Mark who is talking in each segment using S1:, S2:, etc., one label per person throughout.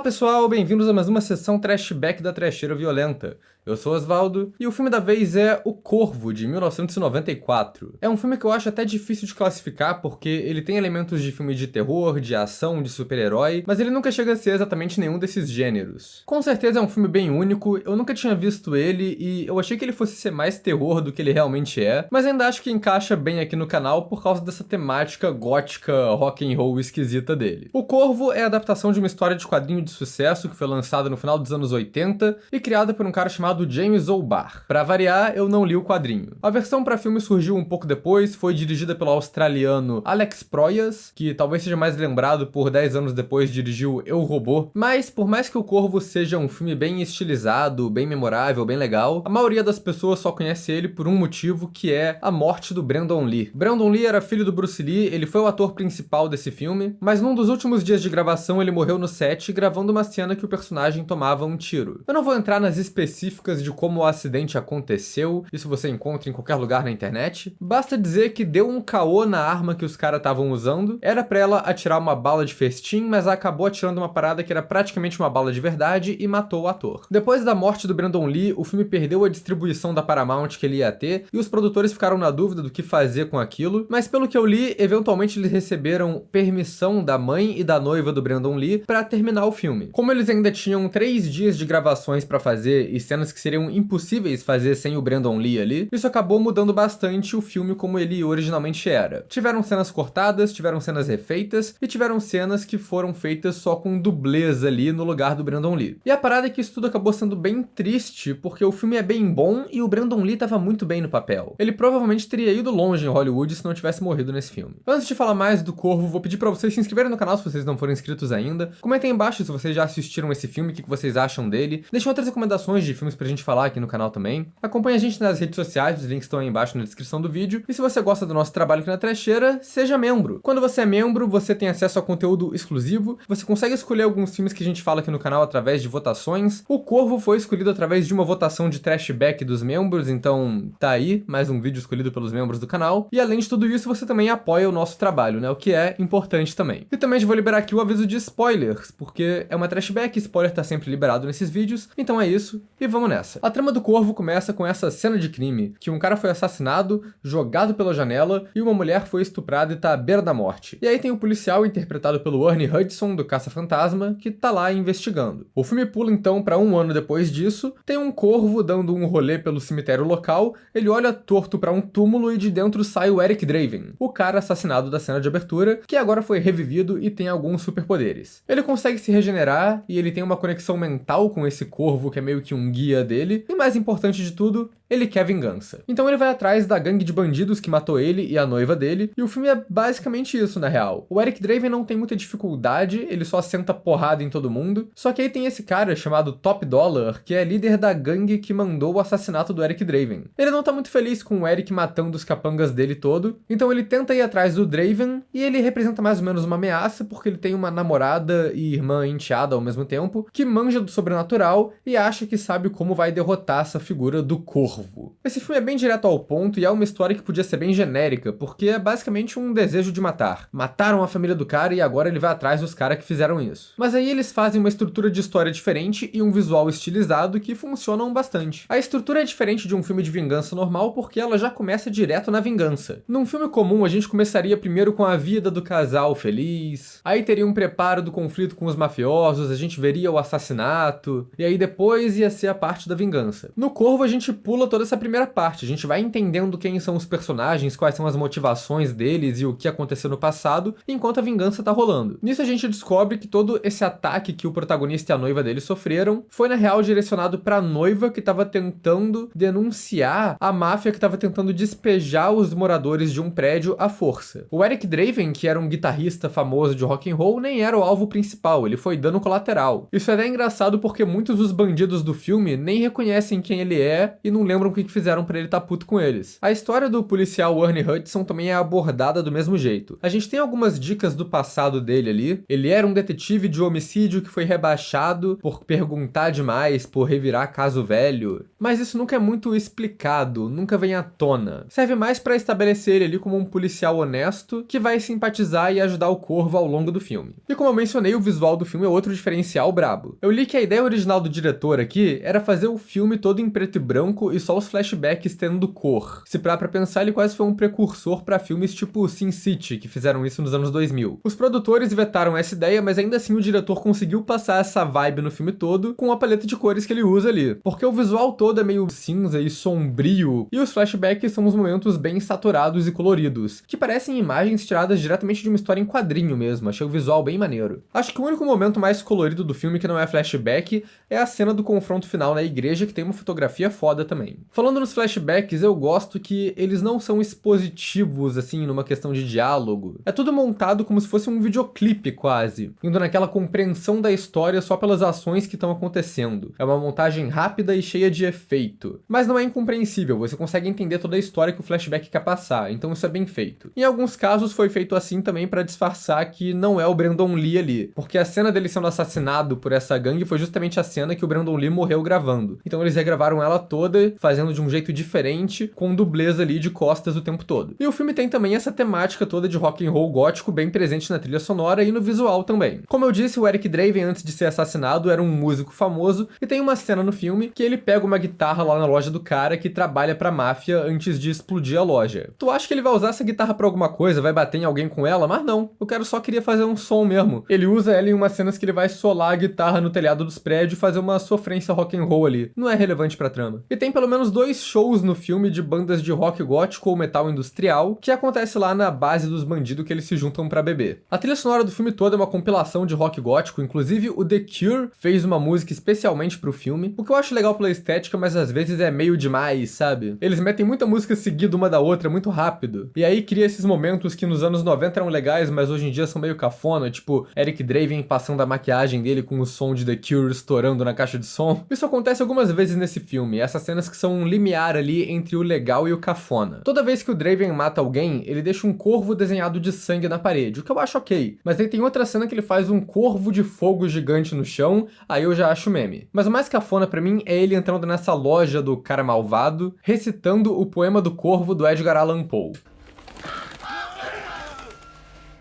S1: pessoal, bem-vindos a mais uma sessão Trashback da Trecheira Violenta. Eu sou Osvaldo, e o filme da vez é O Corvo, de 1994. É um filme que eu acho até difícil de classificar, porque ele tem elementos de filme de terror, de ação, de super-herói, mas ele nunca chega a ser exatamente nenhum desses gêneros. Com certeza é um filme bem único, eu nunca tinha visto ele, e eu achei que ele fosse ser mais terror do que ele realmente é, mas ainda acho que encaixa bem aqui no canal por causa dessa temática gótica, rock and roll esquisita dele. O Corvo é a adaptação de uma história de quadrinho de sucesso que foi lançada no final dos anos 80 e criada por um cara chamado James O'Barr. Pra variar, eu não li o quadrinho. A versão pra filme surgiu um pouco depois, foi dirigida pelo australiano Alex Proyas, que talvez seja mais lembrado por 10 anos depois dirigiu Eu, Robô, mas por mais que O Corvo seja um filme bem estilizado, bem memorável, bem legal, a maioria das pessoas só conhece ele por um motivo, que é a morte do Brandon Lee. Brandon Lee era filho do Bruce Lee, ele foi o ator principal desse filme, mas num dos últimos dias de gravação ele morreu no set gravando uma cena que o personagem tomava um tiro. Eu não vou entrar nas específicas de como o acidente aconteceu, isso você encontra em qualquer lugar na internet. Basta dizer que deu um caô na arma que os caras estavam usando, era pra ela atirar uma bala de festim, mas ela acabou atirando uma parada que era praticamente uma bala de verdade e matou o ator. Depois da morte do Brandon Lee, o filme perdeu a distribuição da Paramount que ele ia ter, e os produtores ficaram na dúvida do que fazer com aquilo, mas pelo que eu li, eventualmente eles receberam permissão da mãe e da noiva do Brandon Lee pra terminar o filme. Como eles ainda tinham 3 dias de gravações pra fazer e cenas que seriam impossíveis fazer sem o Brandon Lee ali, isso acabou mudando bastante o filme como ele originalmente era. Tiveram cenas cortadas, tiveram cenas refeitas e tiveram cenas que foram feitas só com dublês ali no lugar do Brandon Lee. E a parada é que isso tudo acabou sendo bem triste, porque o filme é bem bom e o Brandon Lee tava muito bem no papel. Ele provavelmente teria ido longe em Hollywood se não tivesse morrido nesse filme. Antes de falar mais do Corvo, vou pedir pra vocês se inscreverem no canal se vocês não forem inscritos ainda. Comentem aí embaixo se vocês já assistiram esse filme, o que vocês acham dele. Deixem outras recomendações de filmes pra gente falar aqui no canal também. Acompanhe a gente nas redes sociais, os links estão aí embaixo na descrição do vídeo. E se você gosta do nosso trabalho aqui na Trecheira, seja membro. Quando você é membro, você tem acesso a conteúdo exclusivo, você consegue escolher alguns filmes que a gente fala aqui no canal através de votações. O Corvo foi escolhido através de uma votação de Trashback dos membros, então tá aí, mais um vídeo escolhido pelos membros do canal. E além de tudo isso, você também apoia o nosso trabalho, né? O que é importante também. E também vou liberar aqui o aviso de spoilers, porque é uma Trashback, spoiler tá sempre liberado nesses vídeos, então é isso, e vamos nessa. A trama do Corvo começa com essa cena de crime, que um cara foi assassinado, jogado pela janela, e uma mulher foi estuprada e tá à beira da morte. E aí tem o policial interpretado pelo Ernie Hudson, do Caça-Fantasma, que tá lá investigando. O filme pula então pra um ano depois disso, tem um corvo dando um rolê pelo cemitério local, ele olha torto pra um túmulo e de dentro sai o Eric Draven, o cara assassinado da cena de abertura, que agora foi revivido e tem alguns superpoderes. Ele consegue se regenerar e ele tem uma conexão mental com esse corvo que é meio que um guia dele, e mais importante de tudo, ele quer vingança. Então ele vai atrás da gangue de bandidos que matou ele e a noiva dele, e o filme é basicamente isso, na real. O Eric Draven não tem muita dificuldade, ele só senta porrada em todo mundo, só que aí tem esse cara chamado Top Dollar, que é líder da gangue que mandou o assassinato do Eric Draven. Ele não tá muito feliz com o Eric matando os capangas dele todo, então ele tenta ir atrás do Draven, e ele representa mais ou menos uma ameaça, porque ele tem uma namorada e irmã enteada ao mesmo tempo, que manja do sobrenatural e acha que sabe como vai derrotar essa figura do Corvo. Esse filme é bem direto ao ponto e é uma história que podia ser bem genérica, porque é basicamente um desejo de matar. Mataram a família do cara e agora ele vai atrás dos caras que fizeram isso. Mas aí eles fazem uma estrutura de história diferente e um visual estilizado que funcionam bastante. A estrutura é diferente de um filme de vingança normal porque ela já começa direto na vingança. Num filme comum a gente começaria primeiro com a vida do casal feliz, aí teria um preparo do conflito com os mafiosos, a gente veria o assassinato, e aí depois ia ser a parte da vingança. No Corvo a gente pula toda essa primeira parte, a gente vai entendendo quem são os personagens, quais são as motivações deles e o que aconteceu no passado, enquanto a vingança tá rolando. Nisso a gente descobre que todo esse ataque que o protagonista e a noiva dele sofreram foi na real direcionado pra noiva que tava tentando denunciar a máfia que tava tentando despejar os moradores de um prédio à força. O Eric Draven, que era um guitarrista famoso de rock and roll, nem era o alvo principal, ele foi dano colateral. Isso é até engraçado porque muitos dos bandidos do filme nem reconhecem quem ele é e não lembram lembram o que fizeram pra ele tá puto com eles. A história do policial Ernie Hudson também é abordada do mesmo jeito. A gente tem algumas dicas do passado dele ali. Ele era um detetive de homicídio que foi rebaixado por perguntar demais, por revirar caso velho. Mas isso nunca é muito explicado, nunca vem à tona. Serve mais pra estabelecer ele ali como um policial honesto que vai simpatizar e ajudar o Corvo ao longo do filme. E como eu mencionei, o visual do filme é outro diferencial brabo. Eu li que a ideia original do diretor aqui era fazer o filme todo em preto e branco e só os flashbacks tendo cor. Se parar pra pensar, ele quase foi um precursor pra filmes tipo Sin City, que fizeram isso nos anos 2000. Os produtores vetaram essa ideia, mas ainda assim o diretor conseguiu passar essa vibe no filme todo com a paleta de cores que ele usa ali. Porque o visual todo é meio cinza e sombrio, e os flashbacks são uns momentos bem saturados e coloridos, que parecem imagens tiradas diretamente de uma história em quadrinho mesmo. Achei o visual bem maneiro. Acho que o único momento mais colorido do filme que não é flashback é a cena do confronto final na igreja, que tem uma fotografia foda também. Falando nos flashbacks, eu gosto que eles não são expositivos, assim, numa questão de diálogo. É tudo montado como se fosse um videoclipe, quase, indo naquela compreensão da história só pelas ações que estão acontecendo. É uma montagem rápida e cheia de efeito. Mas não é incompreensível, você consegue entender toda a história que o flashback quer passar, então isso é bem feito. Em alguns casos foi feito assim também pra disfarçar que não é o Brandon Lee ali, porque a cena dele sendo assassinado por essa gangue foi justamente a cena que o Brandon Lee morreu gravando. Então eles regravaram ela toda, fazendo de um jeito diferente, com dublês ali de costas o tempo todo. E o filme tem também essa temática toda de rock and roll gótico bem presente na trilha sonora e no visual também. Como eu disse, o Eric Draven, antes de ser assassinado, era um músico famoso, e tem uma cena no filme que ele pega uma guitarra lá na loja do cara que trabalha pra máfia antes de explodir a loja. Tu acha que ele vai usar essa guitarra pra alguma coisa, vai bater em alguém com ela? Mas não, o cara só queria fazer um som mesmo. Ele usa ela em umas cenas que ele vai solar a guitarra no telhado dos prédios e fazer uma sofrência rock and roll ali. Não é relevante pra trama. E tem pelo menos 2 shows no filme de bandas de rock gótico ou metal industrial que acontece lá na base dos bandidos que eles se juntam pra beber. A trilha sonora do filme todo é uma compilação de rock gótico, inclusive o The Cure fez uma música especialmente pro filme, o que eu acho legal pela estética, mas às vezes é meio demais, sabe? Eles metem muita música seguida uma da outra muito rápido, e aí cria esses momentos que nos anos 90 eram legais, mas hoje em dia são meio cafona, tipo Eric Draven passando a maquiagem dele com o som de The Cure estourando na caixa de som. Isso acontece algumas vezes nesse filme, essas cenas que são um limiar ali entre o legal e o cafona. Toda vez que o Draven mata alguém, ele deixa um corvo desenhado de sangue na parede, o que eu acho ok, mas aí tem outra cena que ele faz um corvo de fogo gigante no chão, aí eu já acho meme. Mas o mais cafona pra mim é ele entrando nessa loja do cara malvado, recitando o poema do corvo do Edgar Allan Poe.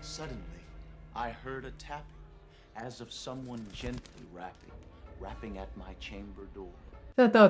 S2: Suddenly, I heard a tapping, as of someone gently rapping at my chamber door.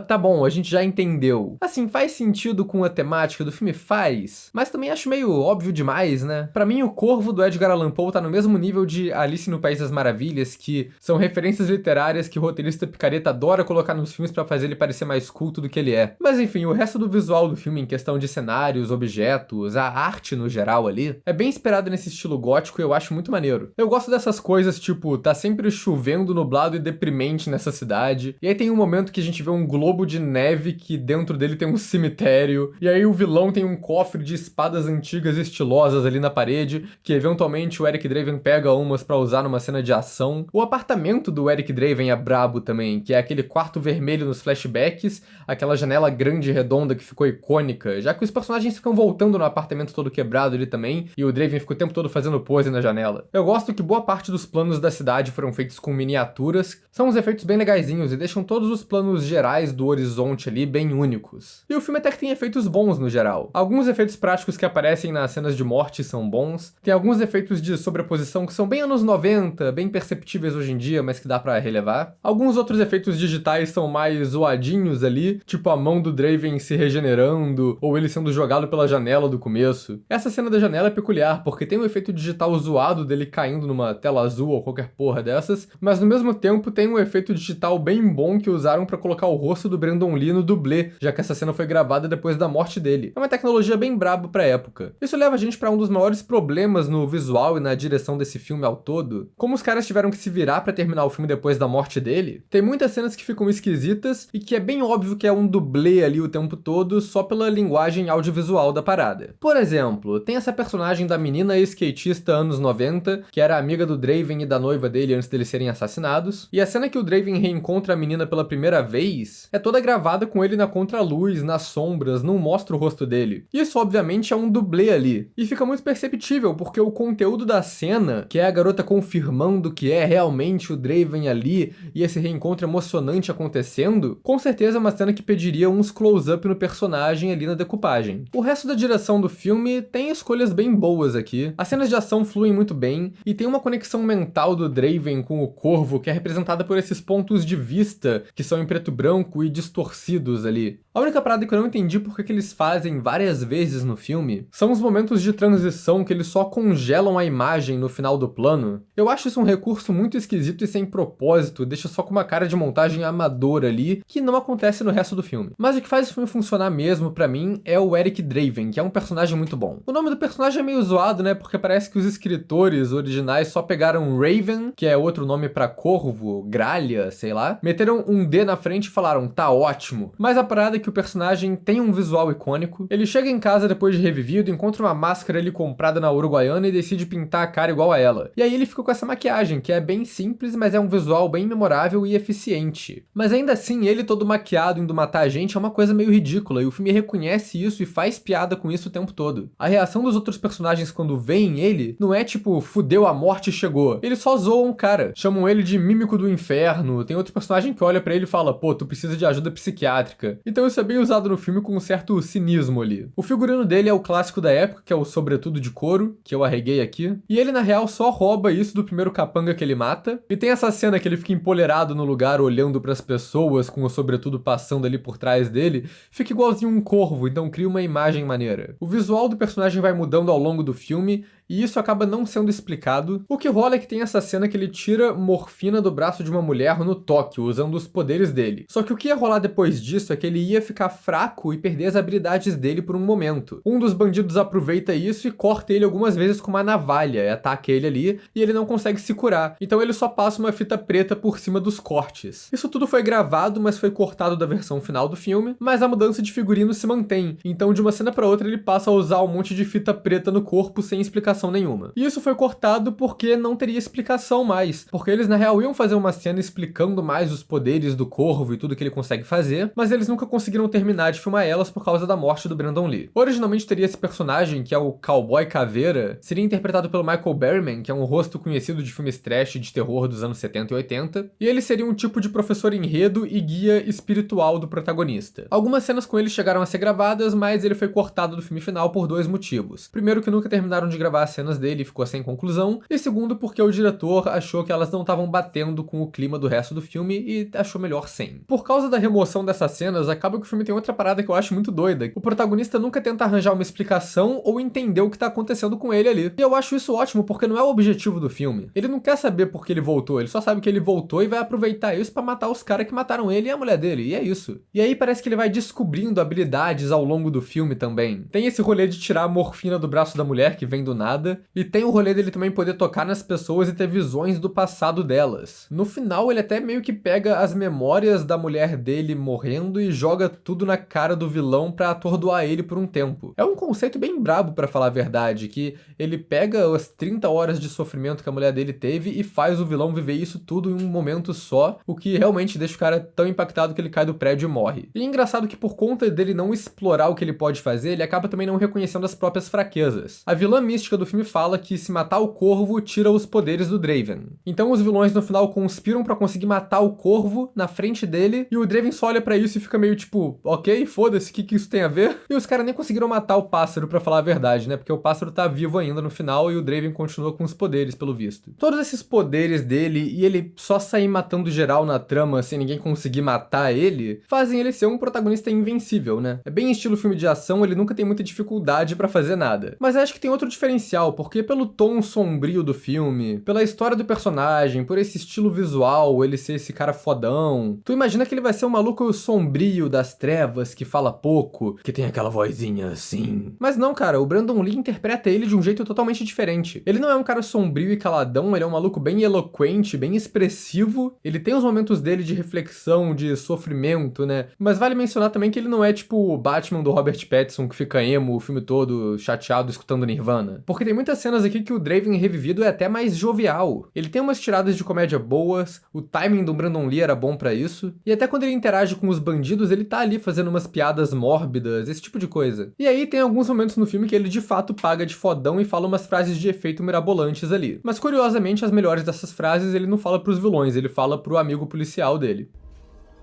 S1: Tá bom, a gente já entendeu. Assim, faz sentido com a temática do filme? Faz. Mas também acho meio óbvio demais, né? Pra mim, o Corvo do Edgar Allan Poe tá no mesmo nível de Alice no País das Maravilhas, que são referências literárias que o roteirista picareta adora colocar nos filmes pra fazer ele parecer mais culto do que ele é. Mas enfim, o resto do visual do filme, em questão de cenários, objetos, a arte no geral ali, é bem inspirado nesse estilo gótico e eu acho muito maneiro. Eu gosto dessas coisas, tipo, tá sempre chovendo, nublado e deprimente nessa cidade, e aí tem um momento que a gente vê um globo de neve que dentro dele tem um cemitério, e aí o vilão tem um cofre de espadas antigas estilosas ali na parede, que eventualmente o Eric Draven pega umas pra usar numa cena de ação. O apartamento do Eric Draven é brabo também, que é aquele quarto vermelho nos flashbacks, aquela janela grande e redonda que ficou icônica, já que os personagens ficam voltando no apartamento todo quebrado ali também, e o Draven fica o tempo todo fazendo pose na janela. Eu gosto que boa parte dos planos da cidade foram feitos com miniaturas, são uns efeitos bem legaisinhos e deixam todos os planos gerais do horizonte ali bem únicos. E o filme até que tem efeitos bons no geral. Alguns efeitos práticos que aparecem nas cenas de morte são bons, tem alguns efeitos de sobreposição que são bem anos 90, bem perceptíveis hoje em dia, mas que dá pra relevar. Alguns outros efeitos digitais são mais zoadinhos ali, tipo a mão do Draven se regenerando, ou ele sendo jogado pela janela do começo. Essa cena da janela é peculiar, porque tem um efeito digital zoado dele caindo numa tela azul ou qualquer porra dessas, mas no mesmo tempo tem um efeito digital bem bom que usaram pra colocar o rosto do Brandon Lee no dublê, já que essa cena foi gravada depois da morte dele. É uma tecnologia bem braba pra época. Isso leva a gente pra um dos maiores problemas no visual e na direção desse filme ao todo. Como os caras tiveram que se virar pra terminar o filme depois da morte dele, tem muitas cenas que ficam esquisitas e que é bem óbvio que é um dublê ali o tempo todo só pela linguagem audiovisual da parada. Por exemplo, tem essa personagem da menina skatista anos 90, que era amiga do Draven e da noiva dele antes deles serem assassinados, e a cena que o Draven reencontra a menina pela primeira vez vez, é toda gravada com ele na contraluz, nas sombras, não mostra o rosto dele. Isso, obviamente, é um dublê ali. E fica muito perceptível, porque o conteúdo da cena, que é a garota confirmando que é realmente o Draven ali, e esse reencontro emocionante acontecendo, com certeza é uma cena que pediria uns close-up no personagem ali na decupagem. O resto da direção do filme tem escolhas bem boas aqui. As cenas de ação fluem muito bem, e tem uma conexão mental do Draven com o Corvo, que é representada por esses pontos de vista, que são em preto e branco e distorcidos ali. A única parada que eu não entendi porque que eles fazem várias vezes no filme são os momentos de transição que eles só congelam a imagem no final do plano. Eu acho isso um recurso muito esquisito e sem propósito, deixa só com uma cara de montagem amadora ali, que não acontece no resto do filme. Mas o que faz o filme funcionar mesmo, pra mim, é o Eric Draven, que é um personagem muito bom. O nome do personagem é meio zoado, né, porque parece que os escritores originais só pegaram Raven, que é outro nome pra corvo, gralha, sei lá, meteram um D na frente e falaram, tá ótimo. Mas a parada é que o personagem tem um visual icônico, ele chega em casa depois de revivido, encontra uma máscara ali comprada na Uruguaiana e decide pintar a cara igual a ela. E aí ele fica com essa maquiagem, que é bem simples, mas é um visual bem memorável e eficiente. Mas ainda assim, ele todo maquiado indo matar a gente é uma coisa meio ridícula, e o filme reconhece isso e faz piada com isso o tempo todo. A reação dos outros personagens quando veem ele não é tipo, fudeu, a morte chegou. Eles só zoam o cara, chamam ele de mímico do inferno, tem outro personagem que olha pra ele e fala, pô, tu precisa de ajuda psiquiátrica. Então isso é bem usado no filme com um certo cinismo ali. O figurino dele é o clássico da época, que é o sobretudo de couro, que eu arreguei aqui, e ele na real só rouba isso do primeiro capanga que ele mata, e tem essa cena que ele fica empolerado no lugar olhando pras pessoas com o sobretudo passando ali por trás dele, fica igualzinho um corvo, então cria uma imagem maneira. O visual do personagem vai mudando ao longo do filme, e isso acaba não sendo explicado. O que rola é que tem essa cena que ele tira morfina do braço de uma mulher no Tóquio, usando os poderes dele. Só que o que ia rolar depois disso é que ele ia ficar fraco e perder as habilidades dele por um momento. Um dos bandidos aproveita isso e corta ele algumas vezes com uma navalha, ataca ele ali, e ele não consegue se curar. Então ele só passa uma fita preta por cima dos cortes. Isso tudo foi gravado, mas foi cortado da versão final do filme, mas a mudança de figurino se mantém. Então de uma cena pra outra ele passa a usar um monte de fita preta no corpo sem explicação nenhuma. E isso foi cortado porque não teria explicação mais, porque eles na real iam fazer uma cena explicando mais os poderes do Corvo e tudo que ele consegue fazer, mas eles nunca conseguiram terminar de filmar elas por causa da morte do Brandon Lee. Originalmente teria esse personagem, que é o Cowboy Caveira, seria interpretado pelo Michael Berryman, que é um rosto conhecido de filmes trash de terror dos anos 70 e 80, e ele seria um tipo de professor enredo e guia espiritual do protagonista. Algumas cenas com ele chegaram a ser gravadas, mas ele foi cortado do filme final por dois motivos. Primeiro, que nunca terminaram de gravar as cenas dele e ficou sem conclusão, e segundo, porque o diretor achou que elas não estavam batendo com o clima do resto do filme e achou melhor sem. Por causa da remoção dessas cenas, acaba que o filme tem outra parada que eu acho muito doida. O protagonista nunca tenta arranjar uma explicação ou entender o que tá acontecendo com ele ali. E eu acho isso ótimo, porque não é o objetivo do filme. Ele não quer saber por que ele voltou, ele só sabe que ele voltou e vai aproveitar isso pra matar os caras que mataram ele e a mulher dele, e é isso. E aí parece que ele vai descobrindo habilidades ao longo do filme também. Tem esse rolê de tirar a morfina do braço da mulher, que vem do nada, e tem o rolê dele também poder tocar nas pessoas e ter visões do passado delas. No final, ele até meio que pega as memórias da mulher dele morrendo e joga tudo na cara do vilão pra atordoar ele por um tempo. É um conceito bem brabo, pra falar a verdade, que ele pega as 30 horas de sofrimento que a mulher dele teve e faz o vilão viver isso tudo em um momento só, o que realmente deixa o cara tão impactado que ele cai do prédio e morre. E é engraçado que por conta dele não explorar o que ele pode fazer, ele acaba também não reconhecendo as próprias fraquezas. A vilã mística do filme fala que se matar o Corvo, tira os poderes do Draven. Então os vilões no final conspiram pra conseguir matar o Corvo na frente dele, e o Draven só olha pra isso e fica meio tipo, ok, foda-se, o que isso tem a ver? E os caras nem conseguiram matar o pássaro, pra falar a verdade, né? Porque o pássaro tá vivo ainda no final e o Draven continua com os poderes, pelo visto. Todos esses poderes dele e ele só sair matando geral na trama sem ninguém conseguir matar ele, fazem ele ser um protagonista invencível, né? É bem estilo filme de ação, ele nunca tem muita dificuldade pra fazer nada. Mas acho que tem outro diferencial, porque pelo tom sombrio do filme, pela história do personagem, por esse estilo visual, ele ser esse cara fodão, tu imagina que ele vai ser um maluco sombrio das trevas, que fala pouco, que tem aquela vozinha assim. Mas não, cara, o Brandon Lee interpreta ele de um jeito totalmente diferente. Ele não é um cara sombrio e caladão, ele é um maluco bem eloquente, bem expressivo, ele tem os momentos dele de reflexão, de sofrimento, né? Mas vale mencionar também que ele não é tipo o Batman do Robert Pattinson, que fica emo o filme todo chateado escutando Nirvana. Porque porque tem muitas cenas aqui que o Draven revivido é até mais jovial. Ele tem umas tiradas de comédia boas, o timing do Brandon Lee era bom pra isso, e até quando ele interage com os bandidos, ele tá ali fazendo umas piadas mórbidas, esse tipo de coisa. E aí tem alguns momentos no filme que ele de fato paga de fodão e fala umas frases de efeito mirabolantes ali. Mas curiosamente, as melhores dessas frases ele não fala pros vilões, ele fala pro amigo policial dele.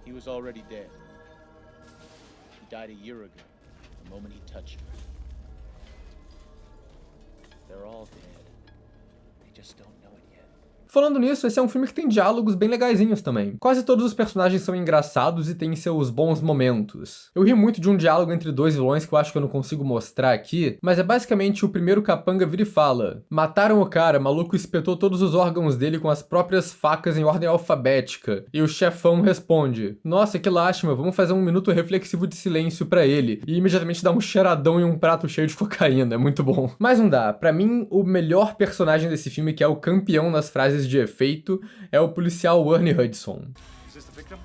S3: He was already dead. He died a year ago, the moment he touched me. They're all dead. They just don't know it yet.
S1: Falando nisso, esse é um filme que tem diálogos bem legaisinhos também. Quase todos os personagens são engraçados e têm seus bons momentos. Eu ri muito de um diálogo entre dois vilões que eu acho que eu não consigo mostrar aqui, mas é basicamente o primeiro capanga vira e fala: mataram o cara, maluco espetou todos os órgãos dele com as próprias facas em ordem alfabética. E o chefão responde: nossa, que lástima, vamos fazer um minuto reflexivo de silêncio pra ele. E imediatamente dá um cheiradão em um prato cheio de cocaína, é muito bom. Mas não dá, pra mim o melhor personagem desse filme, que é o campeão nas frases de efeito, é o policial Ernie Hudson.
S4: Is this the victim?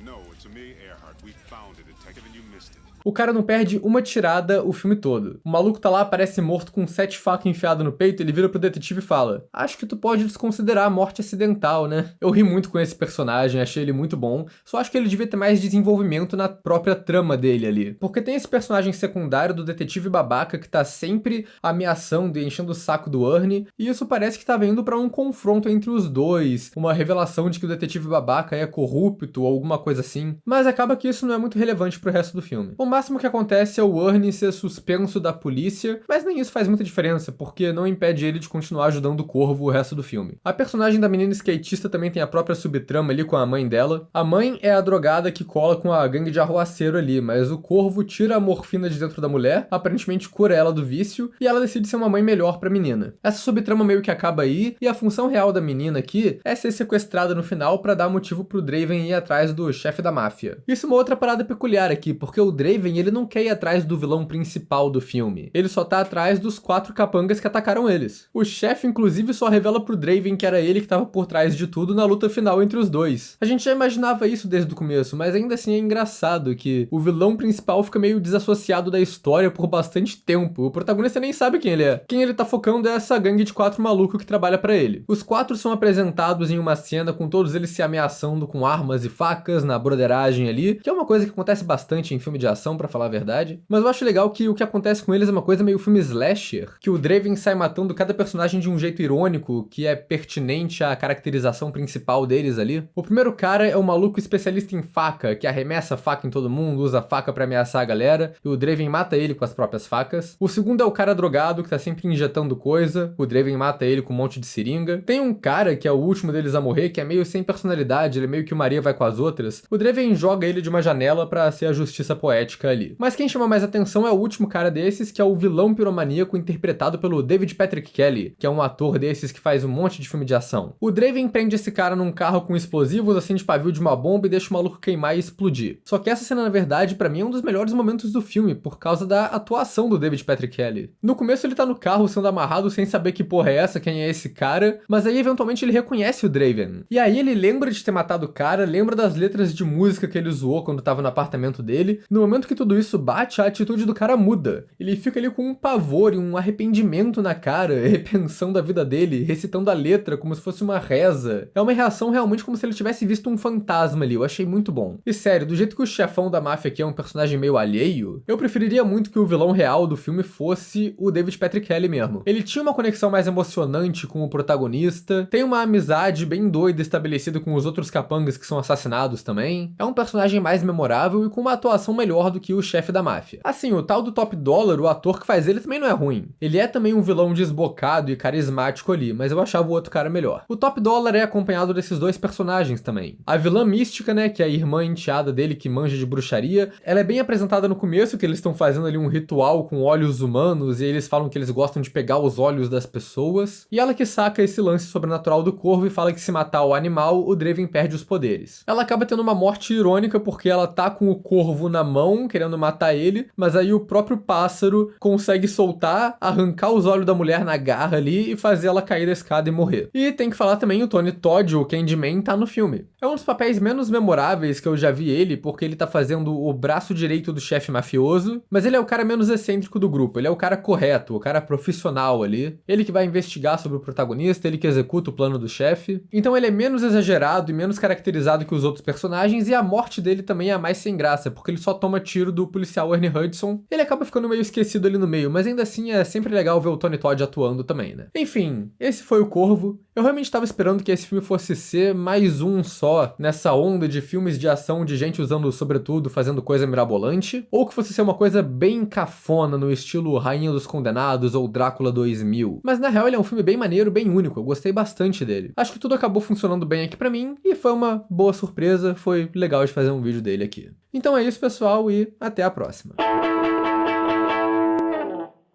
S4: No, it's Amelia Earhart. We found it, detective, and you missed it.
S1: O cara não perde uma tirada o filme todo. O maluco tá lá, aparece morto com 7 facas enfiadas no peito, ele vira pro detetive e fala: acho que tu pode desconsiderar a morte acidental, né? Eu ri muito com esse personagem, achei ele muito bom, só acho que ele devia ter mais desenvolvimento na própria trama dele ali. Porque tem esse personagem secundário do detetive babaca que tá sempre ameaçando e enchendo o saco do Ernie, e isso parece que tá indo pra um confronto entre os dois, uma revelação de que o detetive babaca é corrupto ou alguma coisa assim, mas acaba que isso não é muito relevante pro resto do filme. O máximo que acontece é o Ernie ser suspenso da polícia, mas nem isso faz muita diferença, porque não impede ele de continuar ajudando o Corvo o resto do filme. A personagem da menina skatista também tem a própria subtrama ali com a mãe dela. A mãe é a drogada que cola com a gangue de arruaceiro ali, mas o Corvo tira a morfina de dentro da mulher, aparentemente cura ela do vício, e ela decide ser uma mãe melhor pra menina. Essa subtrama meio que acaba aí, e a função real da menina aqui é ser sequestrada no final pra dar motivo pro Draven ir atrás do chefe da máfia. Isso é uma outra parada peculiar aqui, porque o Draven ele não quer ir atrás do vilão principal do filme. Ele só tá atrás dos 4 capangas que atacaram eles. O chefe, inclusive, só revela pro Draven que era ele que tava por trás de tudo na luta final entre os dois. A gente já imaginava isso desde o começo, mas ainda assim é engraçado que o vilão principal fica meio desassociado da história por bastante tempo. O protagonista nem sabe quem ele é. Quem ele tá focando é essa gangue de 4 malucos que trabalha pra ele. Os 4 são apresentados em uma cena com todos eles se ameaçando com armas e facas na broderagem ali, que é uma coisa que acontece bastante em filme de ação, pra falar a verdade. Mas eu acho legal que o que acontece com eles é uma coisa meio filme slasher, que o Draven sai matando cada personagem de um jeito irônico, que é pertinente à caracterização principal deles ali. O primeiro cara é o maluco especialista em faca, que arremessa faca em todo mundo, usa faca pra ameaçar a galera, e o Draven mata ele com as próprias facas. O segundo é o cara drogado, que tá sempre injetando coisa, o Draven mata ele com um monte de seringa. Tem um cara, que é o último deles a morrer, que é meio sem personalidade, ele é meio que o Maria vai com as outras. O Draven joga ele de uma janela pra ser a justiça poética ali. Mas quem chama mais atenção é o último cara desses, que é o vilão piromaníaco interpretado pelo David Patrick Kelly, que é um ator desses que faz um monte de filme de ação. O Draven prende esse cara num carro com explosivos, acende pavio de uma bomba e deixa o maluco queimar e explodir. Só que essa cena, na verdade, pra mim é um dos melhores momentos do filme, por causa da atuação do David Patrick Kelly. No começo ele tá no carro sendo amarrado sem saber que porra é essa, quem é esse cara, mas aí eventualmente ele reconhece o Draven. E aí ele lembra de ter matado o cara, lembra das letras de música que ele zoou quando tava no apartamento dele. No momento que tudo isso bate, a atitude do cara muda. Ele fica ali com um pavor e um arrependimento na cara, repensando a vida dele, recitando a letra como se fosse uma reza. É uma reação realmente como se ele tivesse visto um fantasma ali, eu achei muito bom. E sério, do jeito que o chefão da máfia aqui é um personagem meio alheio, eu preferiria muito que o vilão real do filme fosse o David Patrick Kelly mesmo. Ele tinha uma conexão mais emocionante com o protagonista, tem uma amizade bem doida estabelecida com os outros capangas que são assassinados também, é um personagem mais memorável e com uma atuação melhor do que o chefe da máfia. Assim, o tal do Top Dollar, o ator que faz ele também não é ruim. Ele é também um vilão desbocado e carismático ali, mas eu achava o outro cara melhor. O Top Dollar é acompanhado desses dois personagens também. A vilã mística, né, que é a irmã enteada dele que manja de bruxaria, ela é bem apresentada no começo, que eles estão fazendo ali um ritual com olhos humanos e eles falam que eles gostam de pegar os olhos das pessoas. E ela que saca esse lance sobrenatural do corvo e fala que se matar o animal, o Draven perde os poderes. Ela acaba tendo uma morte morte irônica porque ela tá com o corvo na mão, querendo matar ele, mas aí o próprio pássaro consegue soltar, arrancar os olhos da mulher na garra ali e fazer ela cair da escada e morrer. E tem que falar também, o Tony Todd, o Candyman, tá no filme. É um dos papéis menos memoráveis que eu já vi ele, porque ele tá fazendo o braço direito do chefe mafioso, mas ele é o cara menos excêntrico do grupo, ele é o cara correto, o cara profissional ali, ele que vai investigar sobre o protagonista, ele que executa o plano do chefe. Então ele é menos exagerado e menos caracterizado que os outros personagens, e a morte dele também é a mais sem graça, porque ele só toma tiro do policial Ernie Hudson. Ele acaba ficando meio esquecido ali no meio, mas ainda assim é sempre legal ver o Tony Todd atuando também, né? Enfim, esse foi o Corvo. Eu realmente estava esperando que esse filme fosse ser mais um só nessa onda de filmes de ação de gente usando sobretudo, fazendo coisa mirabolante, ou que fosse ser uma coisa bem cafona no estilo Rainha dos Condenados ou Drácula 2000. Mas na real ele é um filme bem maneiro, bem único, eu gostei bastante dele. Acho que tudo acabou funcionando bem aqui pra mim e foi uma boa surpresa, foi legal de fazer um vídeo dele aqui. Então é isso, pessoal, e até a próxima.